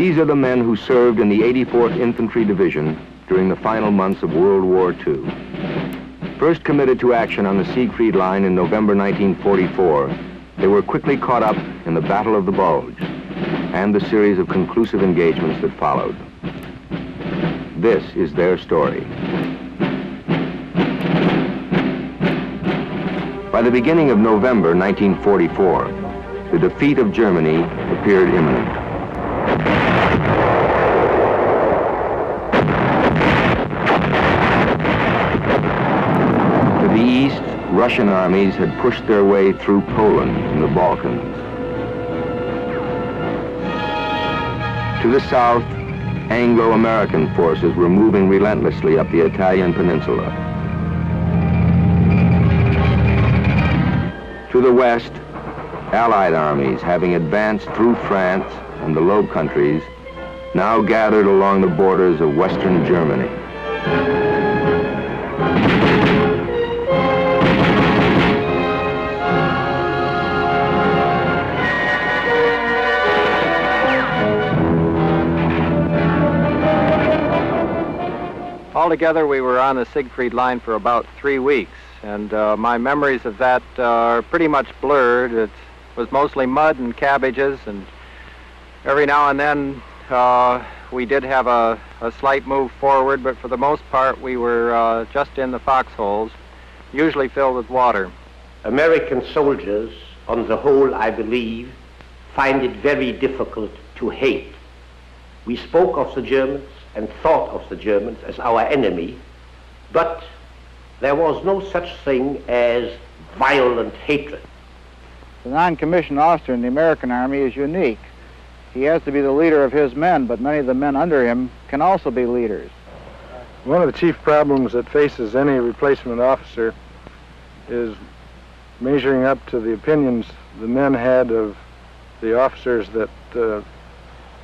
These are the men who served in the 84th Infantry Division during the final months of World War II. First committed to action on the Siegfried Line in November 1944, they were quickly caught up in the Battle of the Bulge and the series of conclusive engagements that followed. This is their story. By the beginning of November 1944, the defeat of Germany appeared imminent. To the east, Russian armies had pushed their way through Poland and the Balkans. To the south, Anglo-American forces were moving relentlessly up the Italian peninsula. To the west, Allied armies, having advanced through France and the Low Countries, now gathered along the borders of Western Germany. Altogether, we were on the Siegfried Line for about 3 weeks, and my memories of that are pretty much blurred. It was mostly mud and cabbages, and every now and then we did have a slight move forward, but for the most part we were just in the foxholes, usually filled with water. American soldiers, on the whole, I believe, find it very difficult to hate. We spoke of the Germans and thought of the Germans as our enemy, but there was no such thing as violent hatred. The non-commissioned officer in the American Army is unique. He has to be the leader of his men, but many of the men under him can also be leaders. One of the chief problems that faces any replacement officer is measuring up to the opinions the men had of the officers that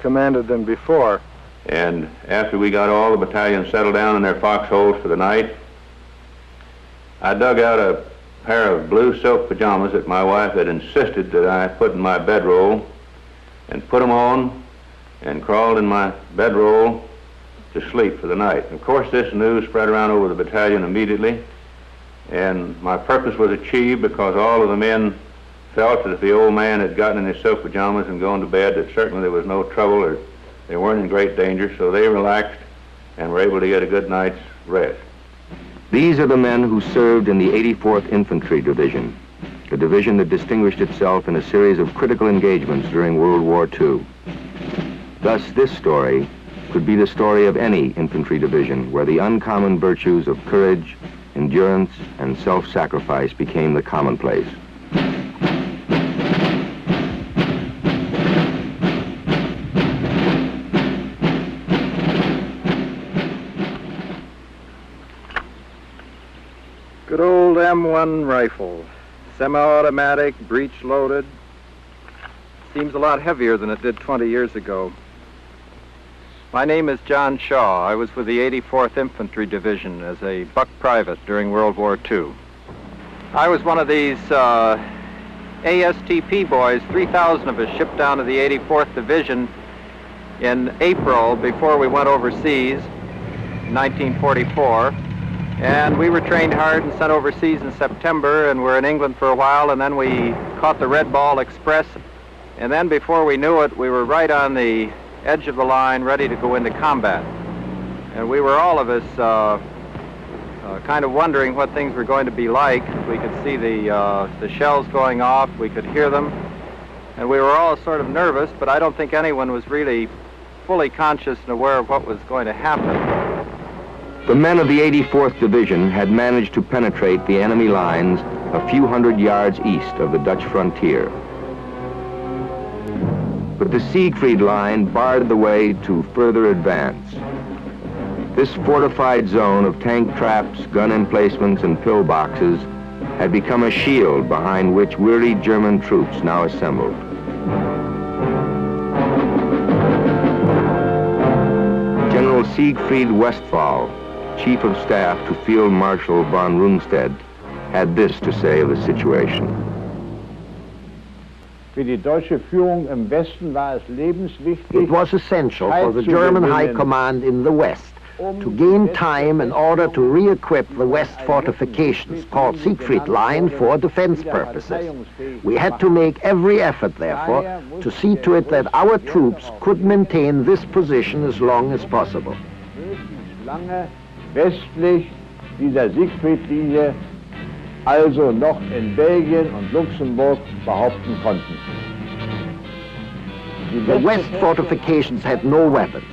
commanded them before. And after we got all the battalions settled down in their foxholes for the night, I dug out a pair of blue silk pajamas that my wife had insisted that I put in my bedroll, and put them on and crawled in my bedroll to sleep for the night. Of course, this news spread around over the battalion immediately, and my purpose was achieved because all of the men felt that if the old man had gotten in his silk pajamas and gone to bed, that certainly there was no trouble or they weren't in great danger, so they relaxed and were able to get a good night's rest. These are the men who served in the 84th Infantry Division, a division that distinguished itself in a series of critical engagements during World War II. Thus, this story could be the story of any infantry division where the uncommon virtues of courage, endurance, and self-sacrifice became the commonplace. Good old M1 rifle, semi-automatic, breech-loaded. Seems a lot heavier than it did 20 years ago. My name is John Shaw. I was with the 84th Infantry Division as a buck private during World War II. I was one of these ASTP boys, 3,000 of us shipped down to the 84th Division in April before we went overseas in 1944. And we were trained hard and sent overseas in September, and were in England for a while, and then we caught the Red Ball Express. And then before we knew it, we were right on the edge of the line, ready to go into combat. And we were all of us kind of wondering what things were going to be like. We could see the shells going off, we could hear them, and we were all sort of nervous, but I don't think anyone was really fully conscious and aware of what was going to happen. The men of the 84th Division had managed to penetrate the enemy lines a few hundred yards east of the Dutch frontier. But the Siegfried Line barred the way to further advance. This fortified zone of tank traps, gun emplacements, and pillboxes had become a shield behind which weary German troops now assembled. General Siegfried Westphal, Chief of Staff to Field Marshal von Rundstedt, had this to say of the situation. It was essential for the German High Command in the West to gain time in order to re-equip the West fortifications, called Siegfried Line, for defense purposes. We had to make every effort, therefore, to see to it that our troops could maintain this position as long as possible. Westlich dieser Siegfriedlinie, also noch in Belgien und Luxemburg behaupten konnten. The West fortifications had no weapons.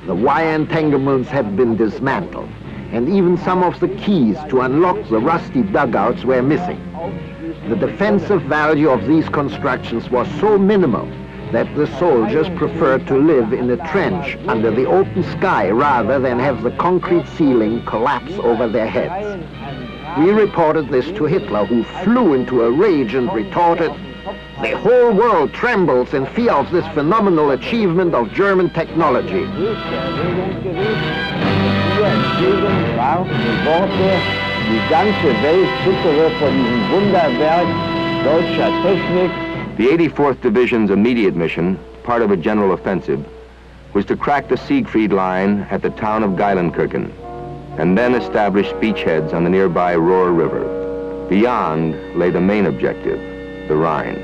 The wire entanglements had been dismantled, and even some of the keys to unlock the rusty dugouts were missing. The defensive value of these constructions was so minimal that the soldiers preferred to live in a trench under the open sky rather than have the concrete ceiling collapse over their heads. We reported this to Hitler, who flew into a rage and retorted, "The whole world trembles in fear of this phenomenal achievement of German technology." Die ganze Welt zittere vor diesem Wunderwerk deutscher Technik. The 84th Division's immediate mission, part of a general offensive, was to crack the Siegfried Line at the town of Geilenkirchen, and then establish beachheads on the nearby Rohr River. Beyond lay the main objective, the Rhine.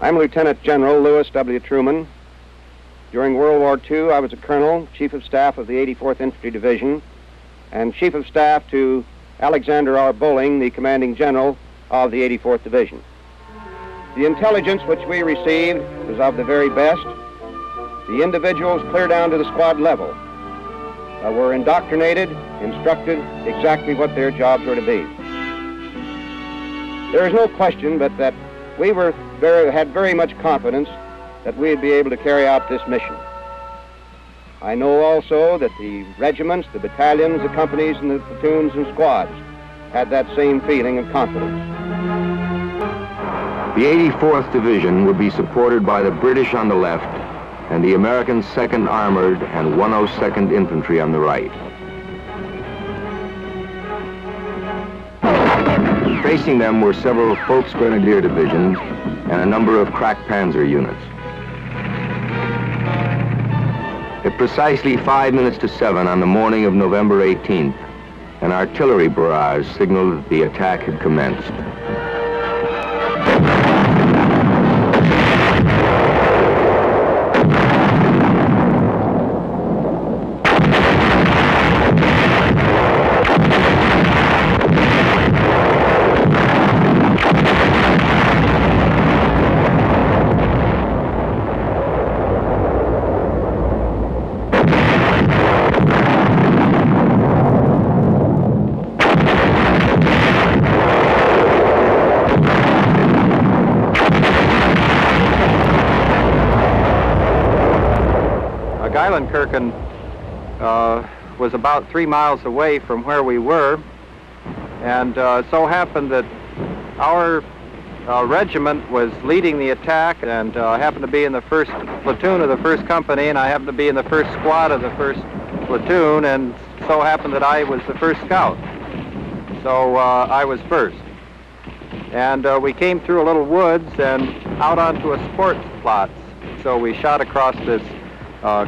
I'm Lieutenant General Lewis W. Truman. During World War II, I was a colonel, Chief of Staff of the 84th Infantry Division, and Chief of Staff to Alexander R. Bowling, the Commanding General of the 84th Division. The intelligence which we received was of the very best. The individuals, clear down to the squad level, were indoctrinated, instructed exactly what their jobs were to be. There is no question but that we had very much confidence that we'd be able to carry out this mission. I know also that the regiments, the battalions, the companies, and the platoons and squads had that same feeling of confidence. The 84th Division would be supported by the British on the left and the American 2nd Armored and 102nd Infantry on the right. Facing them were several Volksgrenadier divisions and a number of crack Panzer units. At precisely 5 minutes to 7 on the morning of November 18th, an artillery barrage signaled that the attack had commenced. Geilenkirchen was about 3 miles away from where we were, and so happened that our regiment was leading the attack, and happened to be in the 1st platoon of the 1st company, and I happened to be in the 1st squad of the 1st platoon, and so happened that I was the 1st scout. So I was first. And we came through a little woods and out onto a sports plot. So we shot across this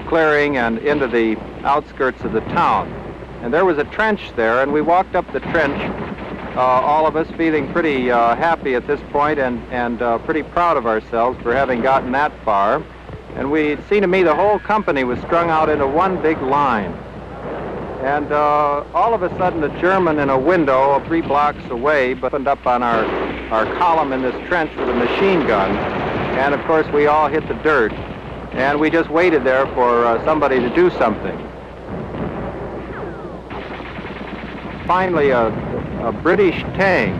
clearing and into the outskirts of the town. And there was a trench there, and we walked up the trench, all of us feeling pretty happy at this point and pretty proud of ourselves for having gotten that far. And it seemed to me the whole company was strung out into one big line. And all of a sudden, a German in a window 3 blocks away opened up on our column in this trench with a machine gun. And of course, we all hit the dirt. And we just waited there for somebody to do something. Finally, a British tank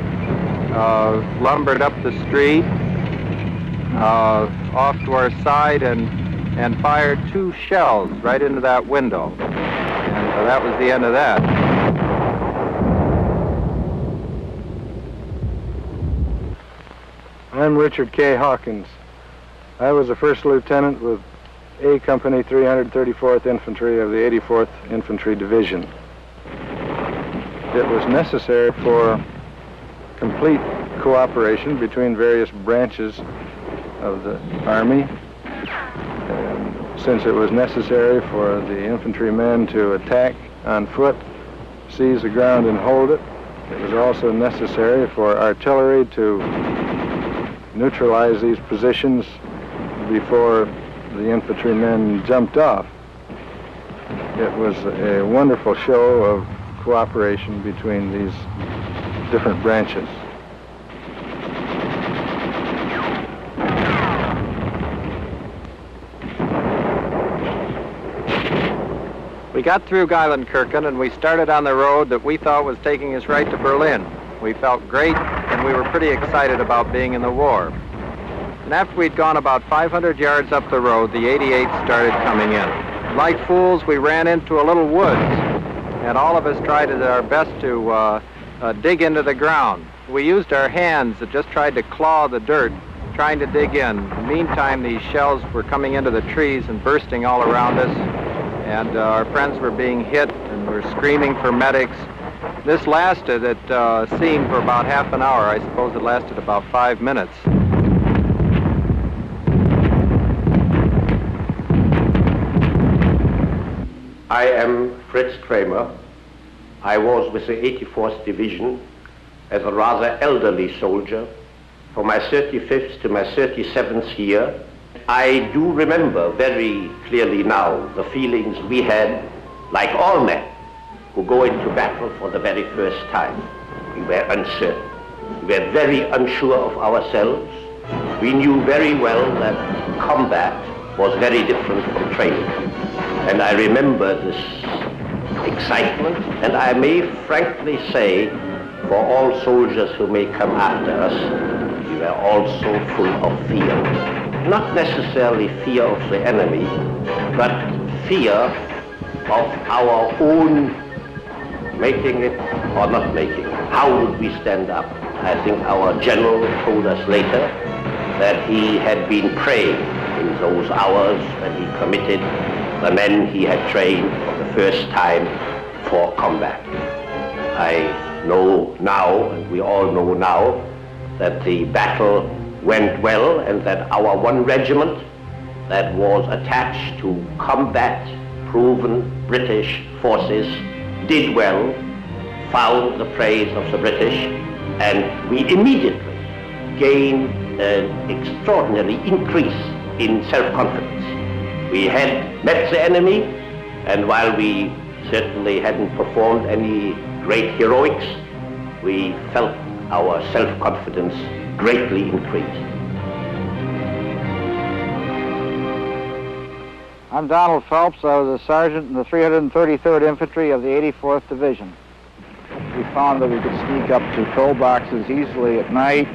lumbered up the street off to our side and fired 2 shells right into that window. And that was the end of that. I'm Richard K. Hawkins. I was a first lieutenant with A Company 334th Infantry of the 84th Infantry Division. It was necessary for complete cooperation between various branches of the Army. And since it was necessary for the infantrymen to attack on foot, seize the ground and hold it, it was also necessary for artillery to neutralize these positions before the infantrymen jumped off. It was a wonderful show of cooperation between these different branches. We got through Geilenkirchen and we started on the road that we thought was taking us right to Berlin. We felt great and we were pretty excited about being in the war. And after we'd gone about 500 yards up the road, the 88 started coming in. Like fools, we ran into a little woods, and all of us tried our best to dig into the ground. We used our hands that just tried to claw the dirt, trying to dig in. In the meantime, these shells were coming into the trees and bursting all around us, and our friends were being hit and were screaming for medics. This lasted, it seemed, for about half an hour. I suppose it lasted about 5 minutes. I am Fritz Kramer. I was with the 84th Division as a rather elderly soldier from my 35th to my 37th year. I do remember very clearly now the feelings we had, like all men who go into battle for the very first time. We were uncertain. We were very unsure of ourselves. We knew very well that combat was very different from training. And I remember this excitement, and I may frankly say, for all soldiers who may come after us, we were also full of fear. Not necessarily fear of the enemy, but fear of our own making it or not making it. How would we stand up? I think our general told us later that he had been praying in those hours when he committed the men he had trained for the first time for combat. I know now, and we all know now, that the battle went well and that our one regiment that was attached to combat-proven British forces did well, found the praise of the British, and we immediately gained an extraordinary increase in self-confidence. We had met the enemy, and while we certainly hadn't performed any great heroics, we felt our self-confidence greatly increased. I'm Donald Phelps. I was a sergeant in the 333rd Infantry of the 84th Division. We found that we could sneak up to pillboxes easily at night,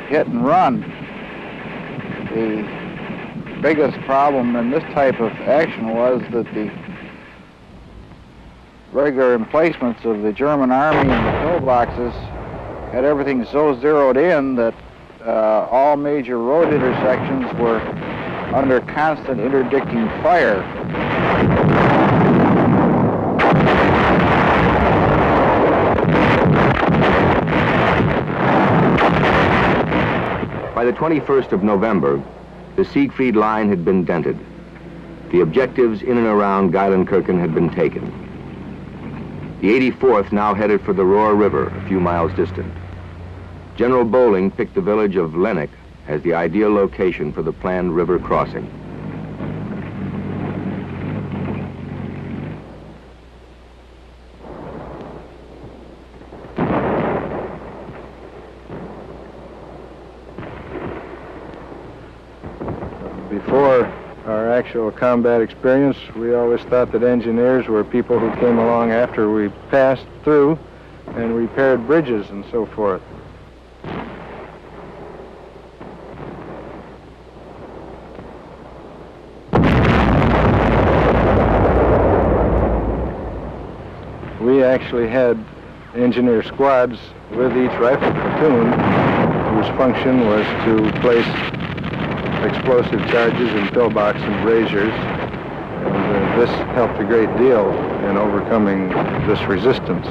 hit and run. The biggest problem in this type of action was that the regular emplacements of the German army and the pillboxes had everything so zeroed in that all major road intersections were under constant interdicting fire. By the 21st of November, the Siegfried Line had been dented. The objectives in and around Geilenkirchen had been taken. The 84th now headed for the Rohr River, a few miles distant. General Bolling picked the village of Lenneck as the ideal location for the planned river crossing. Before our actual combat experience, we always thought that engineers were people who came along after we passed through and repaired bridges and so forth. We actually had engineer squads with each rifle platoon whose function was to place explosive charges in pillbox and braziers, and this helped a great deal in overcoming this resistance.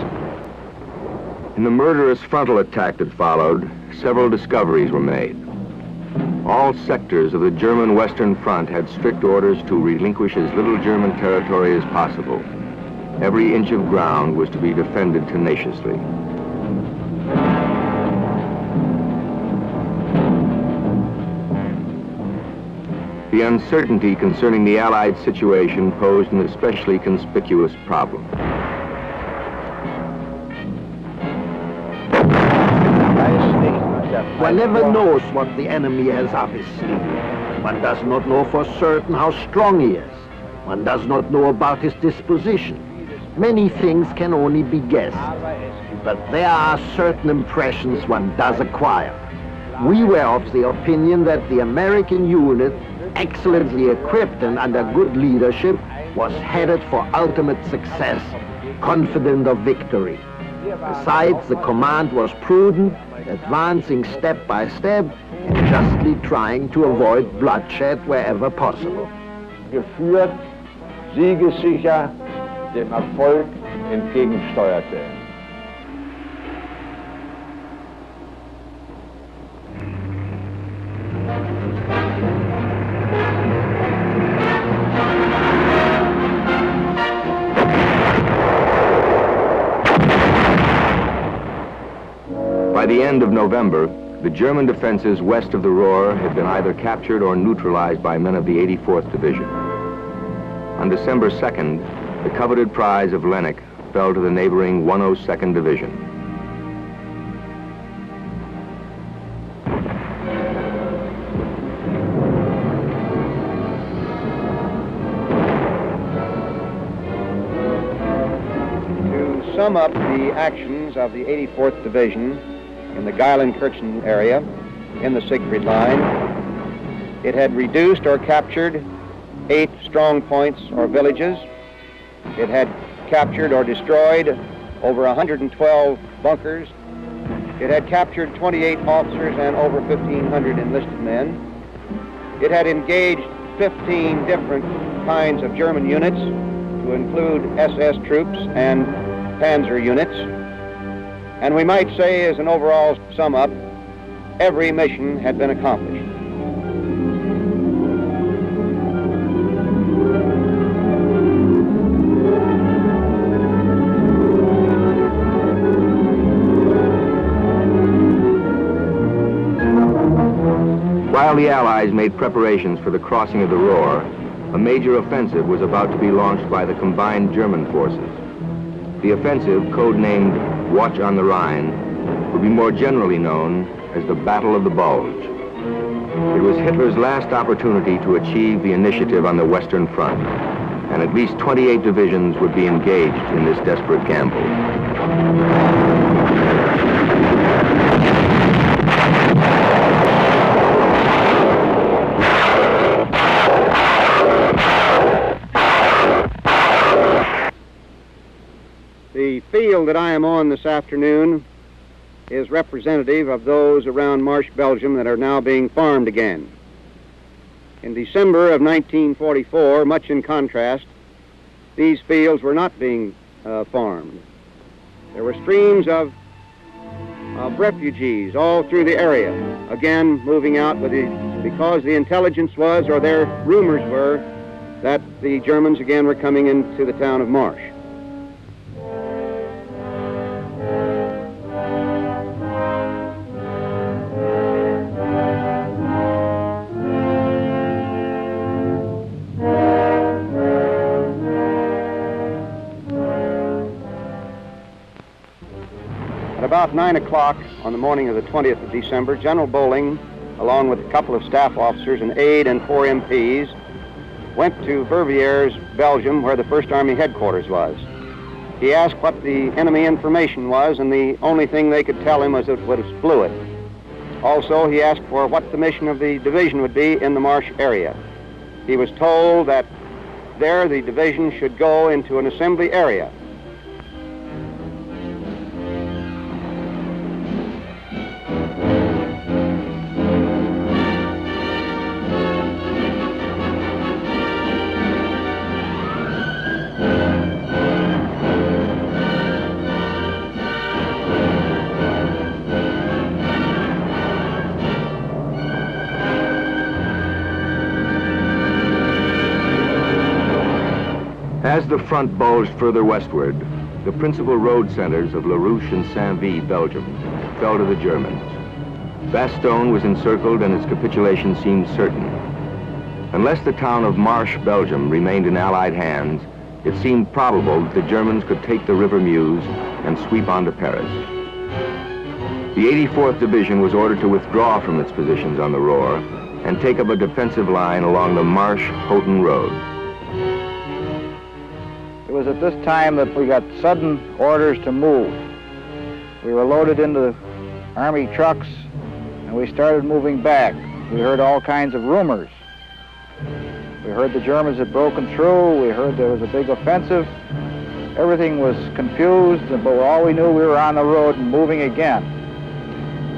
In the murderous frontal attack that followed, several discoveries were made. All sectors of the German Western Front had strict orders to relinquish as little German territory as possible. Every inch of ground was to be defended tenaciously. The uncertainty concerning the Allied situation posed an especially conspicuous problem. One never knows what the enemy has up his sleeve. One does not know for certain how strong he is. One does not know about his disposition. Many things can only be guessed. But there are certain impressions one does acquire. We were of the opinion that the American unit, excellently equipped and under good leadership, was headed for ultimate success, confident of victory. Besides, the command was prudent, advancing step by step, and justly trying to avoid bloodshed wherever possible. Geführt, siegessicher dem Erfolg entgegensteuerte. By the end of November, the German defenses west of the Ruhr had been either captured or neutralized by men of the 84th Division. On December 2nd, the coveted prize of Lennik fell to the neighboring 102nd Division. To sum up the actions of the 84th Division in the Geilenkirchen area in the Siegfried Line, it had reduced or captured 8 strong points or villages. It had captured or destroyed over 112 bunkers. It had captured 28 officers and over 1,500 enlisted men. It had engaged 15 different kinds of German units, to include SS troops and panzer units. And we might say, as an overall sum up, every mission had been accomplished. While the Allies made preparations for the crossing of the Ruhr, a major offensive was about to be launched by the combined German forces. The offensive, codenamed Watch on the Rhine, would be more generally known as the Battle of the Bulge. It was Hitler's last opportunity to achieve the initiative on the Western Front, and at least 28 divisions would be engaged in this desperate gamble. The field that I am on this afternoon is representative of those around Marsh, Belgium that are now being farmed again. In December of 1944, much in contrast, these fields were not being farmed. There were streams of refugees all through the area, again moving out because the intelligence was, or their rumors were, that the Germans again were coming into the town of Marsh. About 9 o'clock on the morning of the 20th of December, General Bolling, along with a couple of staff officers, an aide, and 4 MPs, went to Verviers, Belgium, where the First Army headquarters was. He asked what the enemy information was, and the only thing they could tell him was it was fluid. Also, he asked for what the mission of the division would be in the Marsh area. He was told that there the division should go into an assembly area. As the front bulged further westward, the principal road centers of La Ruche and Saint-Vie, Belgium, fell to the Germans. Bastogne was encircled and its capitulation seemed certain. Unless the town of Marche, Belgium, remained in Allied hands, it seemed probable that the Germans could take the River Meuse and sweep on to Paris. The 84th Division was ordered to withdraw from its positions on the Rohr and take up a defensive line along the Marche-Houghton Road. It was at this time that we got sudden orders to move. We were loaded into Army trucks and we started moving back. We heard all kinds of rumors. We heard the Germans had broken through. We heard there was a big offensive. Everything was confused, but all we knew, we were on the road and moving again.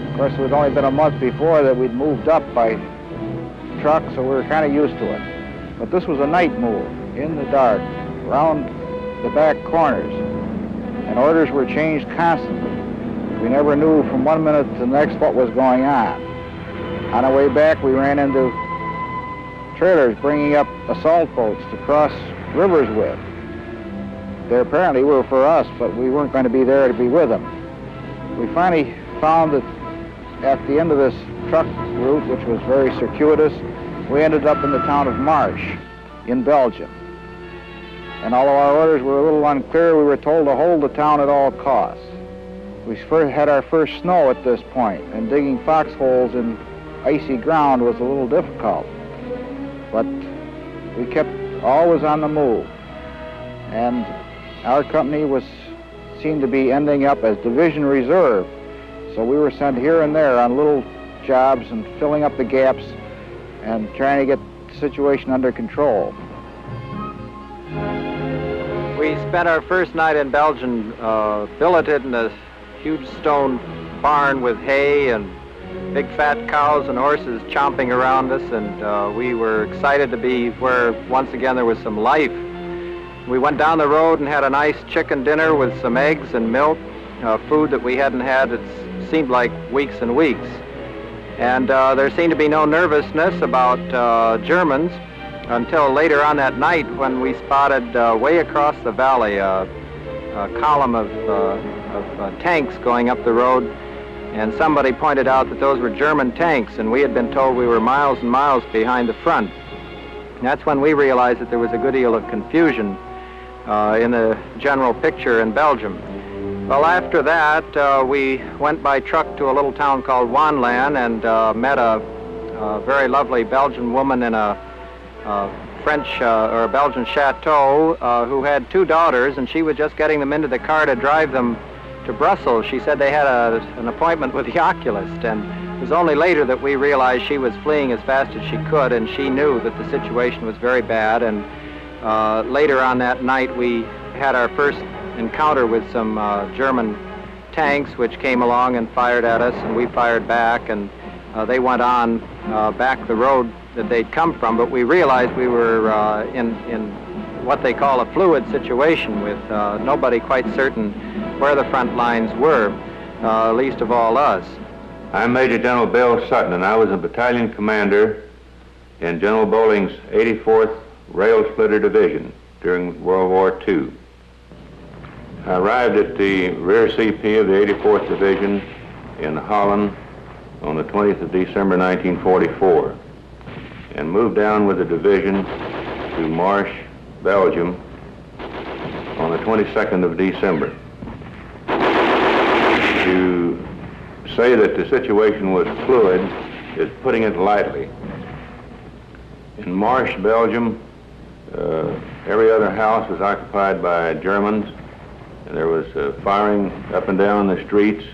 Of course, it had only been a month before that we'd moved up by truck, so we were kind of used to it. But this was a night move, in the dark, around the back corners, and orders were changed constantly. We never knew from one minute to the next what was going on. On our way back, we ran into trailers bringing up assault boats to cross rivers with. They apparently were for us, but we weren't going to be there to be with them. We finally found that at the end of this truck route, which was very circuitous, we ended up in the town of Marche in Belgium. And although our orders were a little unclear, we were told to hold the town at all costs. We had our first snow at this point, and digging foxholes in icy ground was a little difficult. But we kept always on the move. And our company seemed to be ending up as Division Reserve. So we were sent here and there on little jobs and filling up the gaps and trying to get the situation under control. We spent our first night in Belgium billeted in a huge stone barn with hay and big fat cows and horses chomping around us, and we were excited to be where once again there was some life. We went down the road and had a nice chicken dinner with some eggs and milk, food that we hadn't had, it seemed like weeks and weeks. And there seemed to be no nervousness about Germans until later on that night when we spotted way across the valley a column of tanks going up the road, and somebody pointed out that those were German tanks, and we had been told we were miles and miles behind the front. And that's when we realized that there was a good deal of confusion in the general picture in Belgium. Well, after that, we went by truck to a little town called Wanlan and met a very lovely Belgian woman in a French or a Belgian chateau who had two daughters, and she was just getting them into the car to drive them to Brussels. She said they had an appointment with the oculist, and it was only later that we realized she was fleeing as fast as she could, and she knew that the situation was very bad. And later on that night, we had our first encounter with some German tanks which came along and fired at us, and we fired back, and they went on back the road that they'd come from, but we realized we were in what they call a fluid situation with nobody quite certain where the front lines were, least of all us. I'm Major General Bill Sutton, and I was a battalion commander in General Bolling's 84th Rail Splitter Division during World War II. I arrived at the rear CP of the 84th Division in Holland on the 20th of December 1944 and moved down with the division to Marche, Belgium on the 22nd of December. To say that the situation was fluid is putting it lightly. In Marche, Belgium, every other house was occupied by Germans, and there was firing up and down the streets.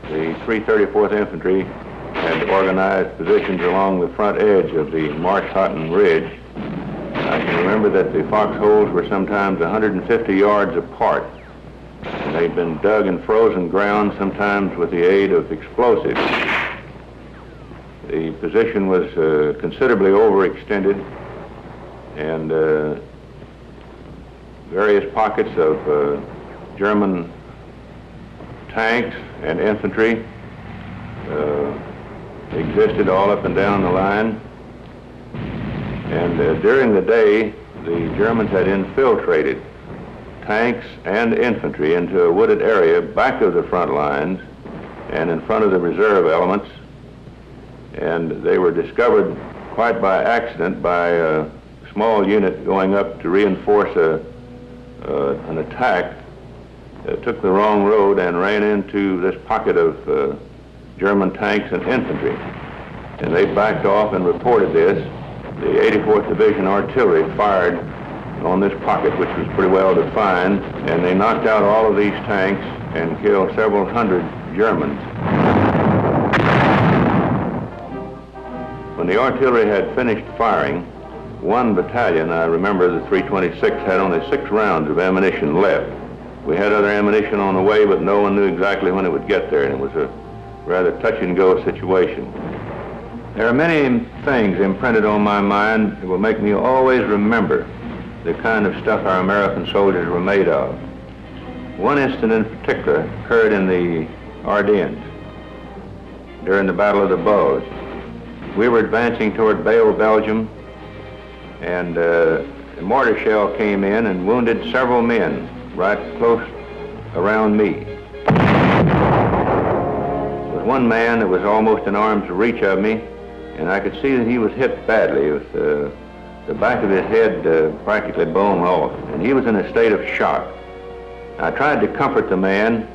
The 334th Infantry had organized positions along the front edge of the Marche-Houghton Ridge. I can remember that the foxholes were sometimes 150 yards apart, and they'd been dug in frozen ground, sometimes with the aid of explosives. The position was considerably overextended, and various pockets of German tanks and infantry existed all up and down the line. And during the day, the Germans had infiltrated tanks and infantry into a wooded area back of the front lines and in front of the reserve elements. And they were discovered quite by accident by a small unit going up to reinforce an attack. Took the wrong road and ran into this pocket of German tanks and infantry. And they backed off and reported this. The 84th Division Artillery fired on this pocket, which was pretty well defined, and they knocked out all of these tanks and killed several hundred Germans. When the artillery had finished firing, one battalion, I remember the 326, had only 6 rounds of ammunition left. We had other ammunition on the way, but no one knew exactly when it would get there, and it was a rather touch-and-go situation. There are many things imprinted on my mind that will make me always remember the kind of stuff our American soldiers were made of. One incident in particular occurred in the Ardennes during the Battle of the Bulge. We were advancing toward Bâle, Belgium, and a mortar shell came in and wounded several men right close around me. There was one man that was almost in arm's reach of me, and I could see that he was hit badly with the back of his head practically blown off, and he was in a state of shock. I tried to comfort the man,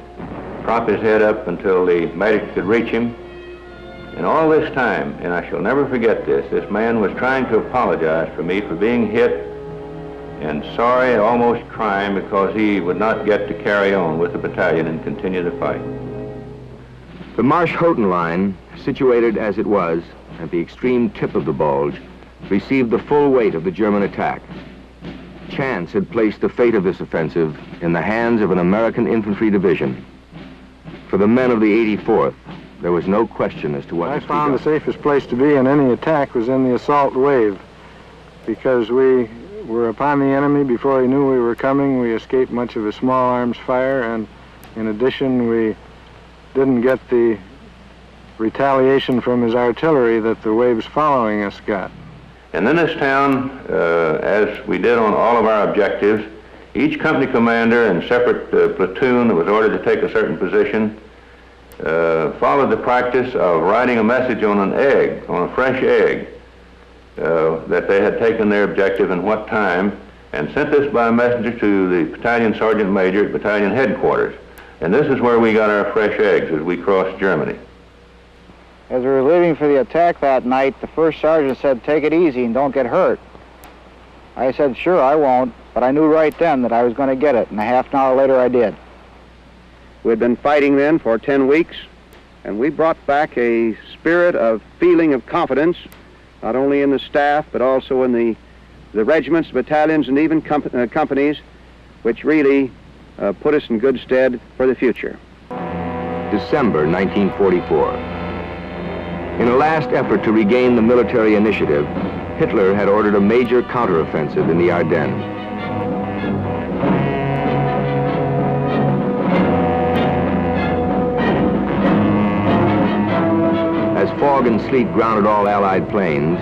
prop his head up until the medics could reach him, and all this time, and I shall never forget this man was trying to apologize for me for being hit, and sorry, almost crying, because he would not get to carry on with the battalion and continue the fight. The Marsch-Houghton line, situated as it was at the extreme tip of the bulge, received the full weight of the German attack. Chance had placed the fate of this offensive in the hands of an American infantry division. For the men of the 84th, there was no question as to what I found the safest place to be in any attack was in the assault wave, because we were upon the enemy before he knew we were coming. We escaped much of his small arms fire, and in addition, we didn't get the retaliation from his artillery that the waves following us got. And in this town, as we did on all of our objectives, each company commander and separate platoon that was ordered to take a certain position followed the practice of writing a message on an egg, on a fresh egg, that they had taken their objective and what time, and sent this by messenger to the battalion sergeant major at battalion headquarters. And this is where we got our fresh eggs as we crossed Germany. As we were leaving for the attack that night, the first sergeant said, "Take it easy and don't get hurt." I said, "Sure, I won't," but I knew right then that I was going to get it, and a half an hour later I did. We had been fighting then for 10 weeks, and we brought back a spirit of feeling of confidence, not only in the staff, but also in the regiments, battalions, and even companies, which really put us in good stead for the future. December 1944. In a last effort to regain the military initiative, Hitler had ordered a major counteroffensive in the Ardennes. As fog and sleet grounded all Allied planes,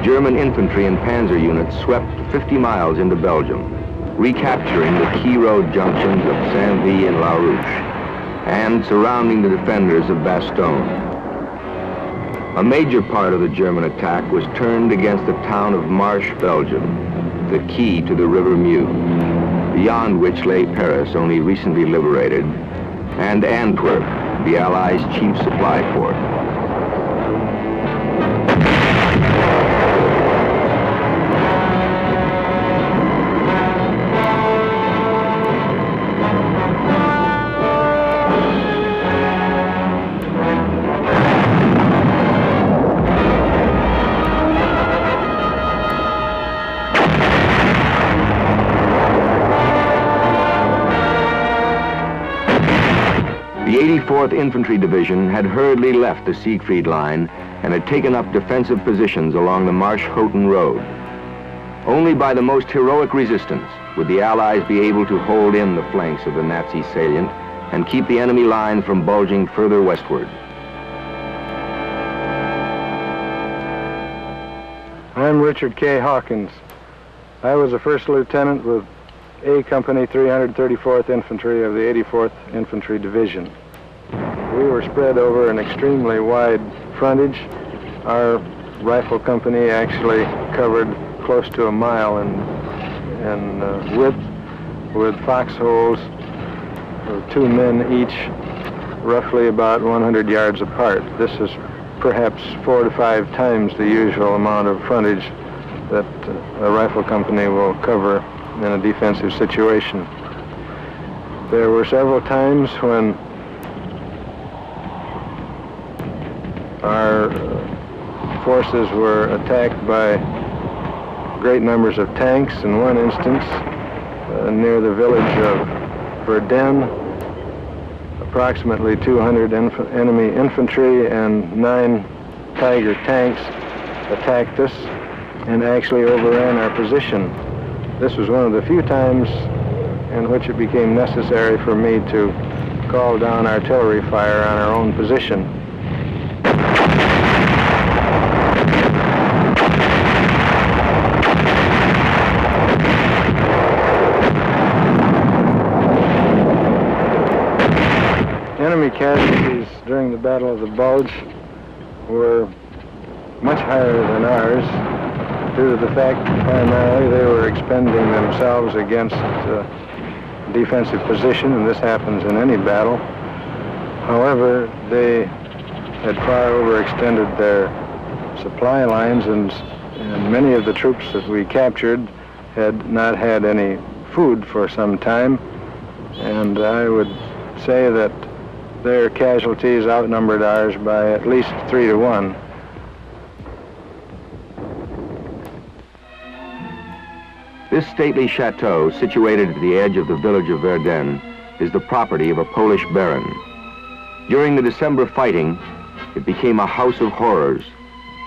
German infantry and panzer units swept 50 miles into Belgium, recapturing the key road junctions of Saint-Vit and La Rouche, and surrounding the defenders of Bastogne. A major part of the German attack was turned against the town of Marche, Belgium, the key to the River Meuse, beyond which lay Paris, only recently liberated, and Antwerp, the Allies' chief supply port. The 84th Infantry Division had hurriedly left the Siegfried Line and had taken up defensive positions along the Marsch-Houghton Road. Only by the most heroic resistance would the Allies be able to hold in the flanks of the Nazi salient and keep the enemy line from bulging further westward. I'm Richard K. Hawkins. I was a first lieutenant with A Company 334th Infantry of the 84th Infantry Division. We were spread over an extremely wide frontage. Our rifle company actually covered close to a mile in width, with foxholes of 2 men each, roughly about 100 yards apart. This is perhaps 4 to 5 times the usual amount of frontage that a rifle company will cover in a defensive situation. There were several times when our forces were attacked by great numbers of tanks. In one instance, near the village of Verdun, approximately 200 enemy infantry and 9 Tiger tanks attacked us and actually overran our position. This was one of the few times in which it became necessary for me to call down artillery fire on our own position. Enemy casualties during the Battle of the Bulge were much higher than ours, due to the fact primarily they were expending themselves against defensive position, and this happens in any battle. However, they had far overextended their supply lines, and many of the troops that we captured had not had any food for some time, and I would say that their casualties outnumbered ours by at least 3 to 1. This stately chateau, situated at the edge of the village of Verdun, is the property of a Polish baron. During the December fighting, it became a house of horrors,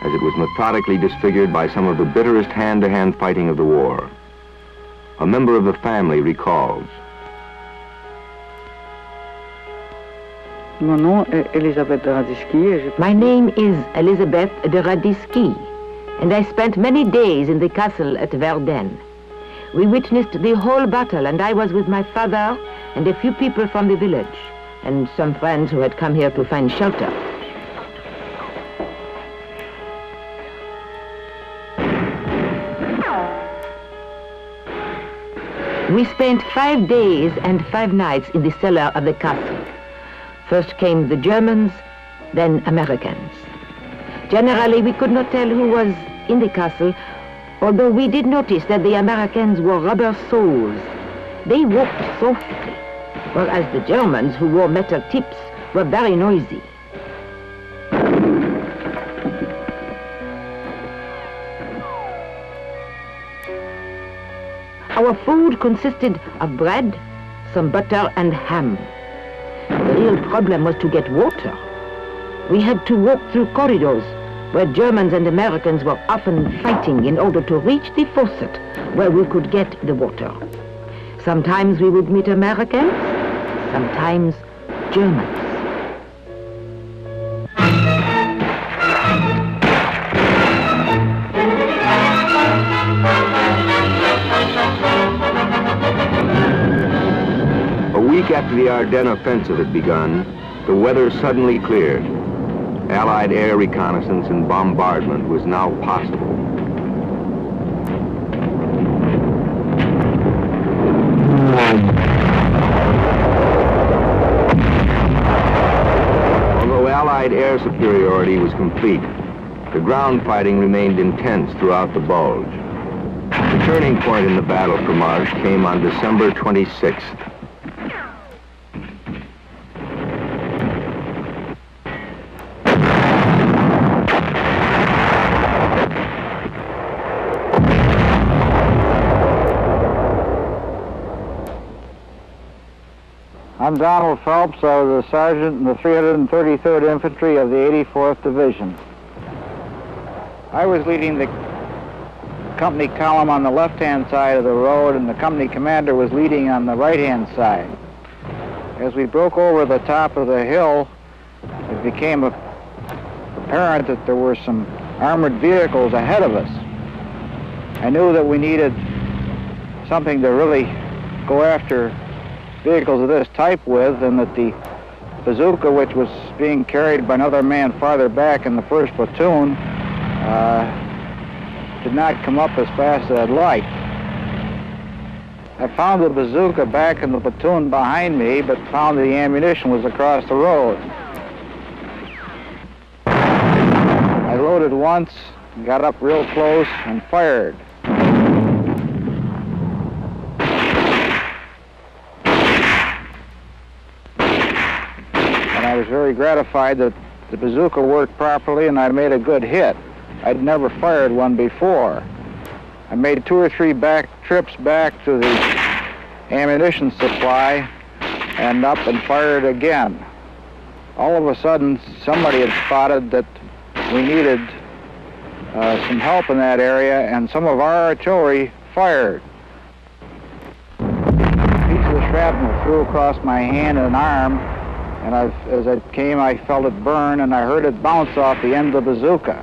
as it was methodically disfigured by some of the bitterest hand-to-hand fighting of the war. A member of the family recalls. My name is Elizabeth de Radziski, and I spent many days in the castle at Verdun. We witnessed the whole battle, and I was with my father and a few people from the village, and some friends who had come here to find shelter. We spent 5 days and 5 nights in the cellar of the castle. First came the Germans, then Americans. Generally, we could not tell who was in the castle, although we did notice that the Americans wore rubber soles. They walked softly, whereas the Germans, who wore metal tips, were very noisy. Our food consisted of bread, some butter, and ham. The real problem was to get water. We had to walk through corridors where Germans and Americans were often fighting in order to reach the faucet where we could get the water. Sometimes we would meet Americans, sometimes Germans. A week after the Ardennes offensive had begun, the weather suddenly cleared. Allied air reconnaissance and bombardment was now possible. Although Allied air superiority was complete, the ground fighting remained intense throughout the Bulge. The turning point in the battle for March came on December 26th. I'm Donald Phelps. I was a sergeant in the 333rd Infantry of the 84th Division. I was leading the company column on the left-hand side of the road, and the company commander was leading on the right-hand side. As we broke over the top of the hill, it became apparent that there were some armored vehicles ahead of us. I knew that we needed something to really go after vehicles of this type with, and that the bazooka, which was being carried by another man farther back in the first platoon, did not come up as fast as I'd like. I found the bazooka back in the platoon behind me, but found the ammunition was across the road. I loaded once, got up real close, and fired. And I was very gratified that the bazooka worked properly and I made a good hit. I'd never fired one before. I made 2 or 3 trips back to the ammunition supply and up and fired again. All of a sudden, somebody had spotted that we needed some help in that area, and some of our artillery fired. A piece of the shrapnel flew across my hand and arm, and as it came, I felt it burn, and I heard it bounce off the end of the bazooka.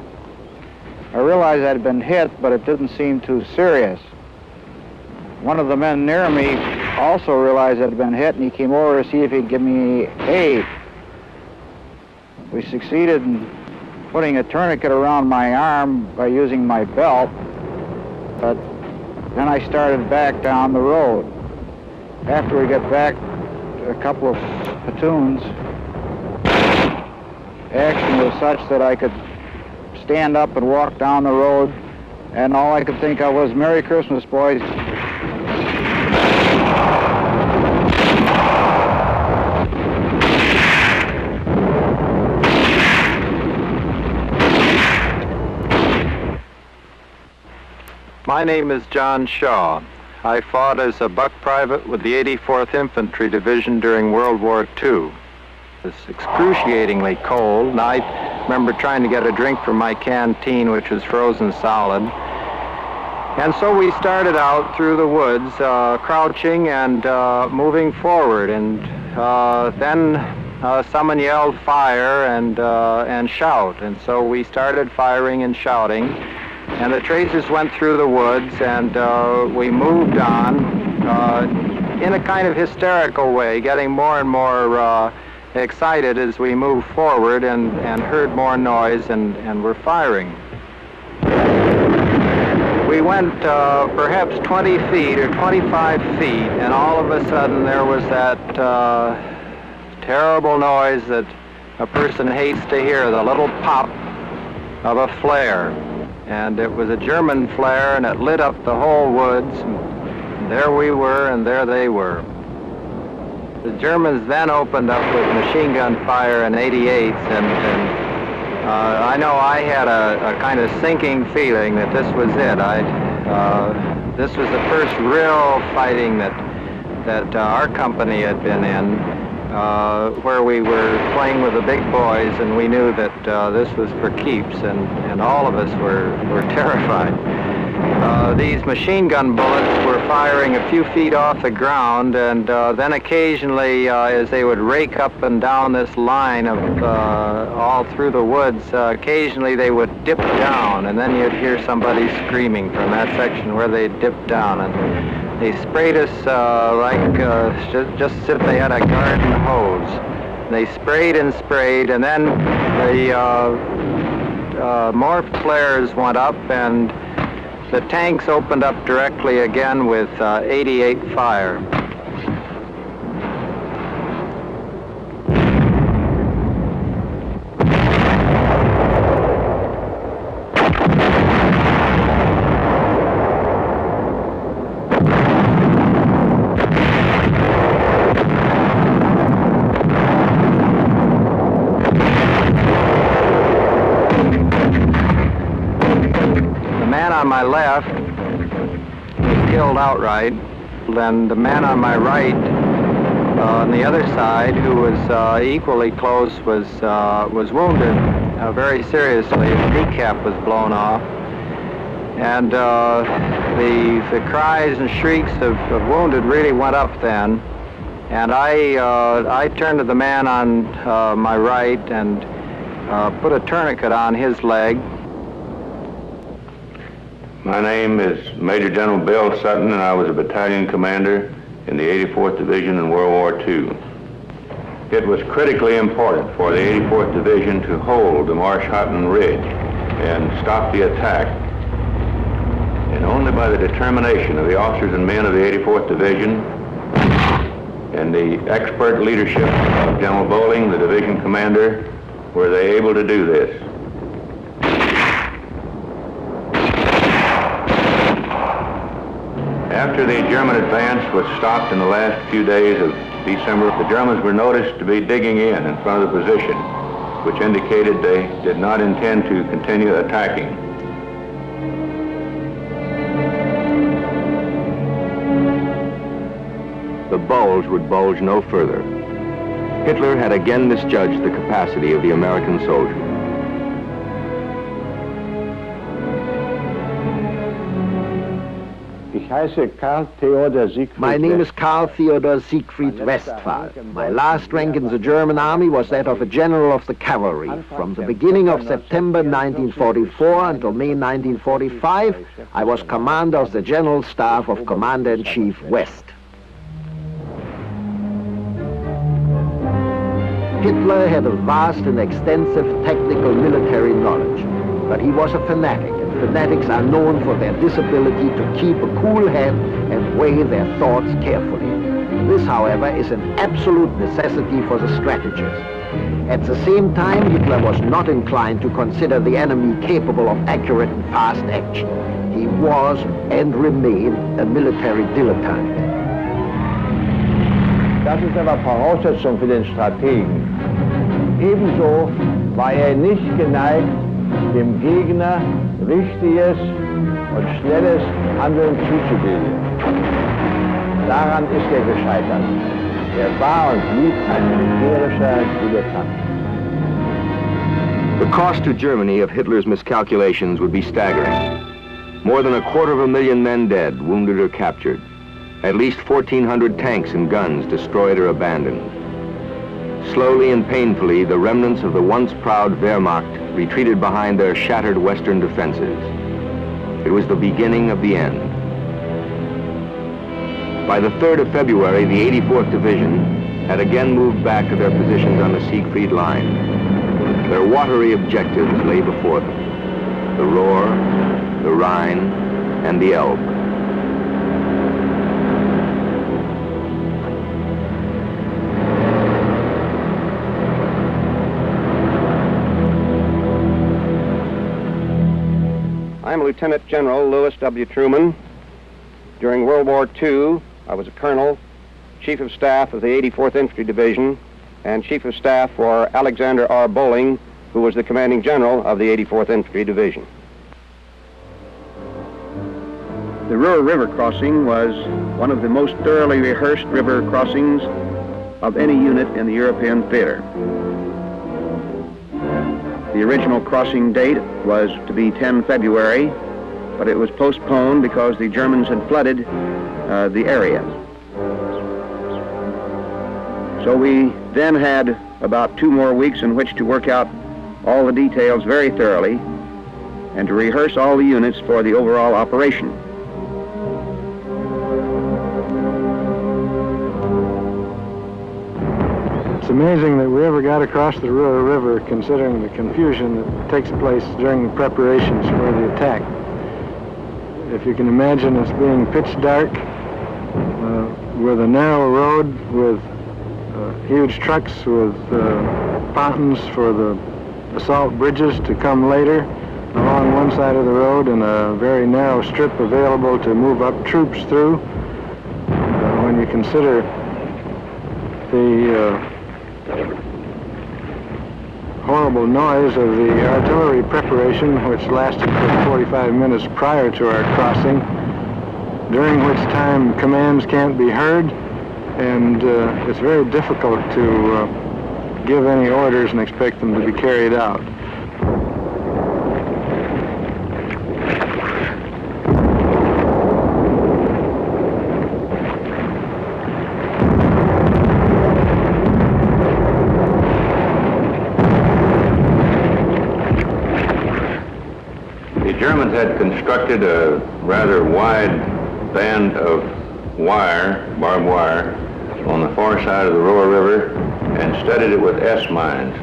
I realized I'd been hit, but it didn't seem too serious. One of the men near me also realized I'd been hit, and he came over to see if he'd give me aid. We succeeded in putting a tourniquet around my arm by using my belt, but then I started back down the road. After we got back to a couple of platoons, action was such that I could stand up and walk down the road, and all I could think of was, "Merry Christmas, boys." My name is John Shaw. I fought as a buck private with the 84th Infantry Division during World War II. It was excruciatingly cold, and I remember trying to get a drink from my canteen, which was frozen solid. And so we started out through the woods, crouching and moving forward. And then someone yelled, "Fire," and shout. And so we started firing and shouting. And the tracers went through the woods, and we moved on in a kind of hysterical way, getting more and more excited as we moved forward and heard more noise and were firing. We went perhaps 20 feet or 25 feet, and all of a sudden there was that terrible noise that a person hates to hear, the little pop of a flare. And it was a German flare, and it lit up the whole woods. And there we were, and there they were. The Germans then opened up with machine gun fire in 88s, and I know I had a kind of sinking feeling that this was it. This was the first real fighting that our company had been in, where we were playing with the big boys, and we knew that this was for keeps, and all of us were terrified. These machine gun bullets were firing a few feet off the ground, and then occasionally, as they would rake up and down this line of all through the woods, occasionally they would dip down, and then you'd hear somebody screaming from that section where they dipped down. And they sprayed us just as if they had a garden hose. They sprayed and sprayed, and then the more flares went up, and the tanks opened up directly again with 88 fire. On my left was killed outright, and the man on my right on the other side, who was equally close, was wounded very seriously. His kneecap was blown off, and the cries and shrieks of wounded really went up then. And I turned to the man on my right and put a tourniquet on his leg. My name is Major General Bill Sutton, and I was a battalion commander in the 84th Division in World War II. It was critically important for the 84th Division to hold the Marsh-Houghton Ridge and stop the attack. And only by the determination of the officers and men of the 84th Division and the expert leadership of General Bowling, the division commander, were they able to do this. After the German advance was stopped in the last few days of December, the Germans were noticed to be digging in front of the position, which indicated they did not intend to continue attacking. The bulge would bulge no further. Hitler had again misjudged the capacity of the American soldier. My name is Karl Theodor Siegfried Westphal. My last rank in the German army was that of a general of the cavalry. From the beginning of September 1944 until May 1945, I was commander of the General Staff of Commander-in-Chief West. Hitler had a vast and extensive technical military knowledge, but he was a fanatic. Fanatics are known for their disability to keep a cool head and weigh their thoughts carefully. This, however, is an absolute necessity for the strategist. At the same time, Hitler was not inclined to consider the enemy capable of accurate and fast action. He was and remained a military dilettante. Das ist aber Voraussetzung für den Strategen. Ebenso war nicht geneigt, dem Gegner richtiges und schnelles Handeln zuzubilden. Daran ist gescheitert. War und blieb ein militärischer Dilettant. The cost to Germany of Hitler's miscalculations would be staggering. More than 250,000 men dead, wounded or captured. At least 1,400 tanks and guns destroyed or abandoned. Slowly and painfully, the remnants of the once proud Wehrmacht retreated behind their shattered western defenses. It was the beginning of the end. By the 3rd of February, the 84th Division had again moved back to their positions on the Siegfried Line. Their watery objectives lay before them: the Ruhr, the Rhine, and the Elbe. I'm Lieutenant General Lewis W. Truman. During World War II, I was a colonel, Chief of Staff of the 84th Infantry Division, and Chief of Staff for Alexander R. Bowling, who was the commanding general of the 84th Infantry Division. The Ruhr River crossing was one of the most thoroughly rehearsed river crossings of any unit in the European theater. The original crossing date was to be 10 February, but it was postponed because the Germans had flooded the area. So we then had about 2 more weeks in which to work out all the details very thoroughly and to rehearse all the units for the overall operation. It's amazing that we ever got across the Ruhr River, considering the confusion that takes place during the preparations for the attack. If you can imagine us being pitch dark with a narrow road with huge trucks with pontons for the assault bridges to come later along one side of the road and a very narrow strip available to move up troops through. When you consider the horrible noise of the artillery preparation, which lasted for 45 minutes prior to our crossing, during which time commands can't be heard, and it's very difficult to give any orders and expect them to be carried out. had constructed a rather wide band of wire, barbed wire, on the far side of the Roar River and studded it with S-mines,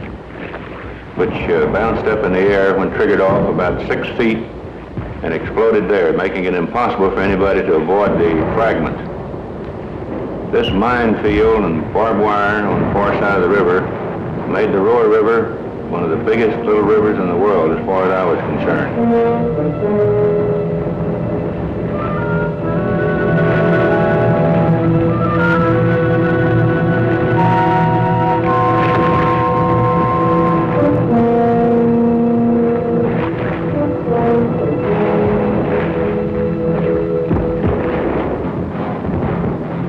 which bounced up in the air when triggered off about 6 feet and exploded there, making it impossible for anybody to avoid the fragments. This minefield and barbed wire on the far side of the river made the Roar River one of the biggest little rivers in the world as far as I was concerned.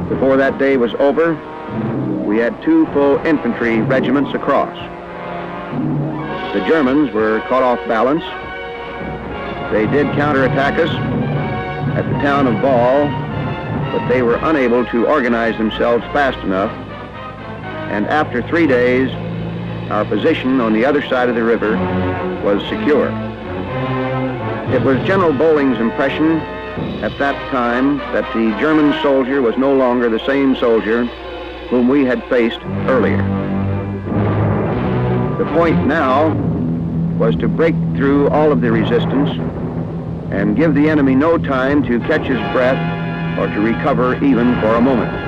Before that day was over, we had 2 full infantry regiments across. The Germans were caught off balance. They did counterattack us at the town of Ball, but they were unable to organize themselves fast enough. And after 3 days, our position on the other side of the river was secure. It was General Bolling's impression at that time that the German soldier was no longer the same soldier whom we had faced earlier. The point now was to break through all of the resistance and give the enemy no time to catch his breath or to recover even for a moment.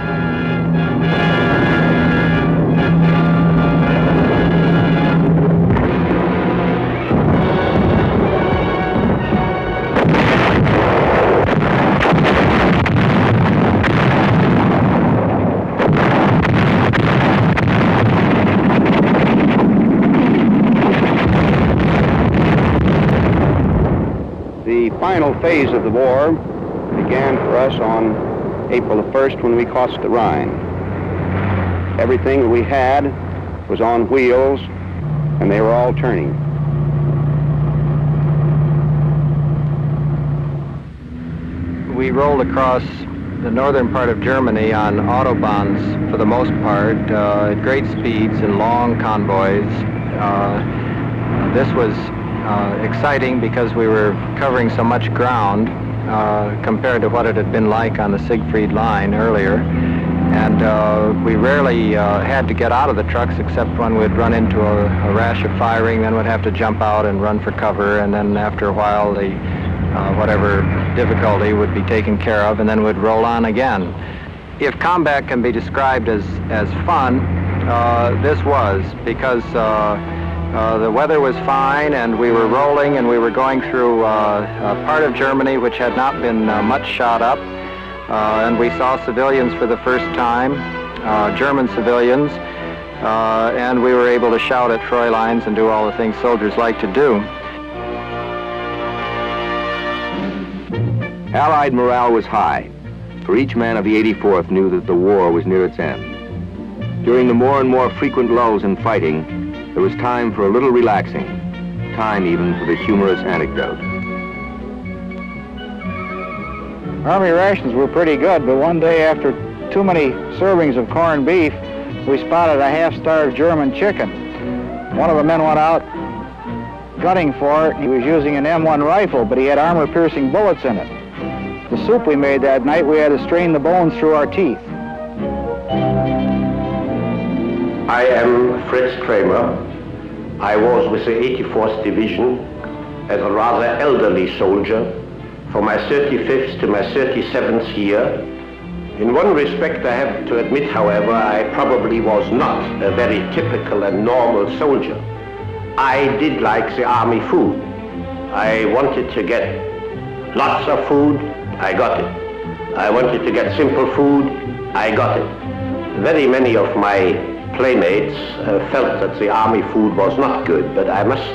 The final phase of the war began for us on April the 1st when we crossed the Rhine. Everything we had was on wheels and they were all turning. We rolled across the northern part of Germany on autobahns for the most part, at great speeds and long convoys. This was exciting because we were covering so much ground compared to what it had been like on the Siegfried line earlier. And we rarely had to get out of the trucks except when we'd run into a rash of firing, then we'd have to jump out and run for cover, and then after a while the whatever difficulty would be taken care of, and then we'd roll on again. If combat can be described as fun, this was, because the weather was fine and we were rolling and we were going through a part of Germany which had not been much shot up, and we saw civilians for the first time, German civilians, and we were able to shout at Troy lines and do all the things soldiers like to do. Allied morale was high, for each man of the 84th knew that the war was near its end. During the more and more frequent lulls in fighting, there was time for a little relaxing, time even for the humorous anecdote. Army rations were pretty good, but one day after too many servings of corned beef, we spotted a half-starved German chicken. One of the men went out gunning for it. He was using an M1 rifle, but he had armor-piercing bullets in it. The soup we made that night, we had to strain the bones through our teeth. I am Fritz Kramer. I was with the 84th Division as a rather elderly soldier from my 35th to my 37th year. In one respect, I have to admit, however, I probably was not a very typical and normal soldier. I did like the army food. I wanted to get lots of food, I got it. I wanted to get simple food, I got it. Very many of my playmates felt that the army food was not good, but I must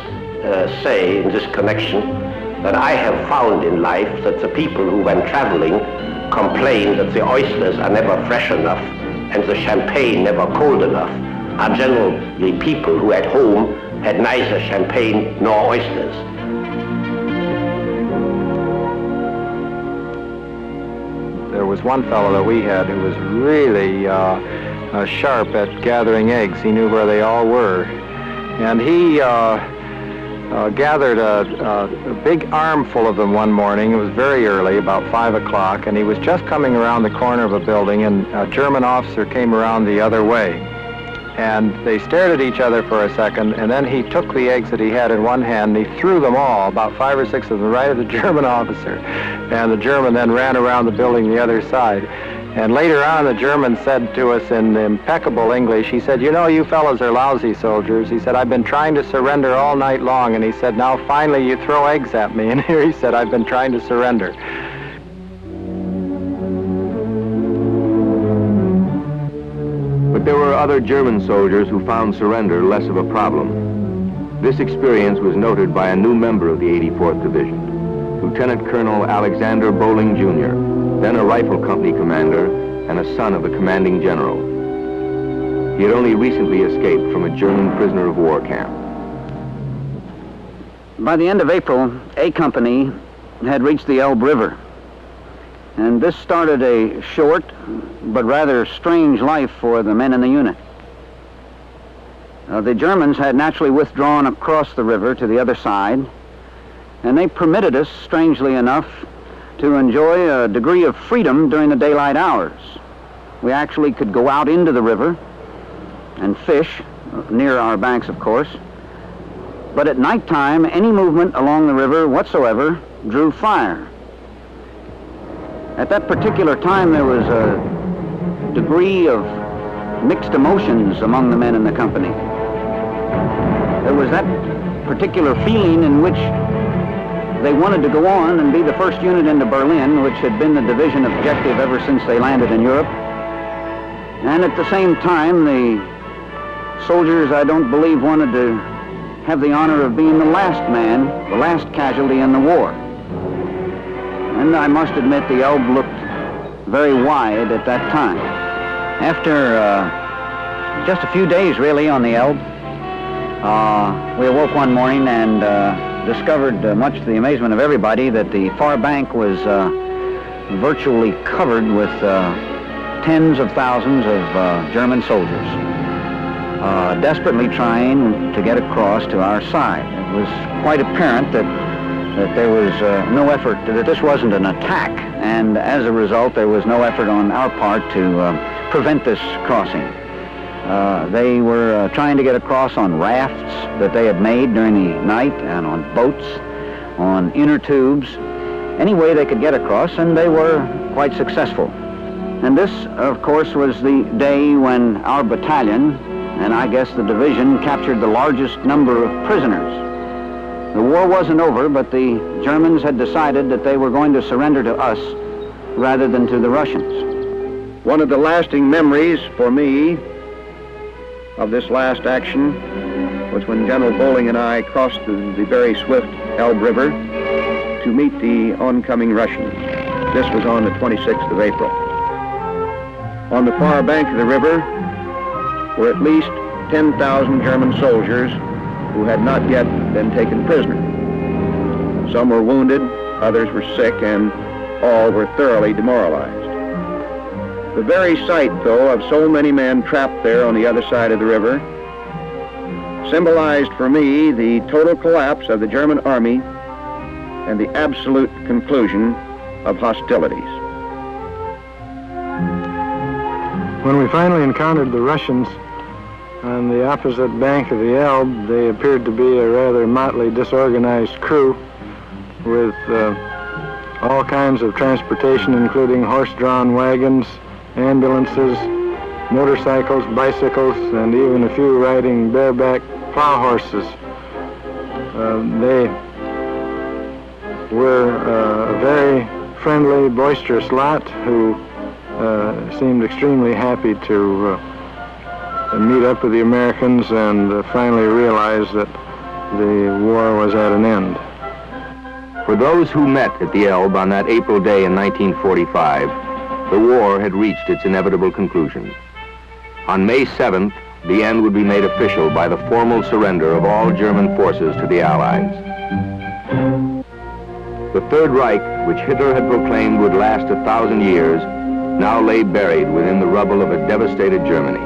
say in this connection that I have found in life that the people who, when traveling, complain that the oysters are never fresh enough and the champagne never cold enough are generally people who at home had neither champagne nor oysters. There was one fellow that we had who was really sharp at gathering eggs. He knew where they all were. And he gathered a big armful of them one morning. It was very early, about 5 o'clock, and he was just coming around the corner of a building, and a German officer came around the other way. And they stared at each other for a second, and then he took the eggs that he had in one hand, and he threw them all, about 5 or 6 of them, right at the German officer. And the German then ran around the building the other side. And later on, the German said to us in impeccable English, he said, "You know, you fellows are lousy soldiers." He said, "I've been trying to surrender all night long." And he said, "Now finally you throw eggs at me." And here he said, "I've been trying to surrender." But there were other German soldiers who found surrender less of a problem. This experience was noted by a new member of the 84th Division, Lieutenant Colonel Alexander Bowling, Jr., then a rifle company commander and a son of the commanding general. He had only recently escaped from a German prisoner of war camp. By the end of April, A Company had reached the Elbe River. And this started a short but rather strange life for the men in the unit. The Germans had naturally withdrawn across the river to the other side, and they permitted us, strangely enough, to enjoy a degree of freedom during the daylight hours. We actually could go out into the river and fish, near our banks, of course. But at nighttime, any movement along the river whatsoever drew fire. At that particular time, there was a degree of mixed emotions among the men in the company. There was that particular feeling in which they wanted to go on and be the first unit into Berlin, which had been the division objective ever since they landed in Europe. And at the same time, the soldiers, I don't believe, wanted to have the honor of being the last man, the last casualty in the war. And I must admit, the Elbe looked very wide at that time. After just a few days, really, on the Elbe, we awoke one morning and discovered, much to the amazement of everybody, that the far bank was virtually covered with tens of thousands of German soldiers, desperately trying to get across to our side. It was quite apparent that there was no effort, that this wasn't an attack, and as a result, there was no effort on our part to prevent this crossing. They were trying to get across on rafts that they had made during the night, and on boats, on inner tubes, any way they could get across, and they were quite successful. And this, of course, was the day when our battalion, and I guess the division, captured the largest number of prisoners. The war wasn't over, but the Germans had decided that they were going to surrender to us rather than to the Russians. One of the lasting memories for me of this last action was when General Bowling and I crossed the very swift Elbe River to meet the oncoming Russians. This was on the 26th of April. On the far bank of the river were at least 10,000 German soldiers who had not yet been taken prisoner. Some were wounded, others were sick, and all were thoroughly demoralized. The very sight, though, of so many men trapped there on the other side of the river symbolized for me the total collapse of the German army and the absolute conclusion of hostilities. When we finally encountered the Russians on the opposite bank of the Elbe, they appeared to be a rather motley, disorganized crew with all kinds of transportation, including horse-drawn wagons, ambulances, motorcycles, bicycles, and even a few riding bareback plow horses. They were a very friendly, boisterous lot who seemed extremely happy to meet up with the Americans and finally realize that the war was at an end. For those who met at the Elbe on that April day in 1945, the war had reached its inevitable conclusion. On May 7th, the end would be made official by the formal surrender of all German forces to the Allies. The Third Reich, which Hitler had proclaimed would last 1,000 years, now lay buried within the rubble of a devastated Germany.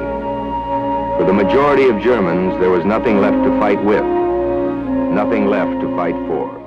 For the majority of Germans, there was nothing left to fight with, nothing left to fight for.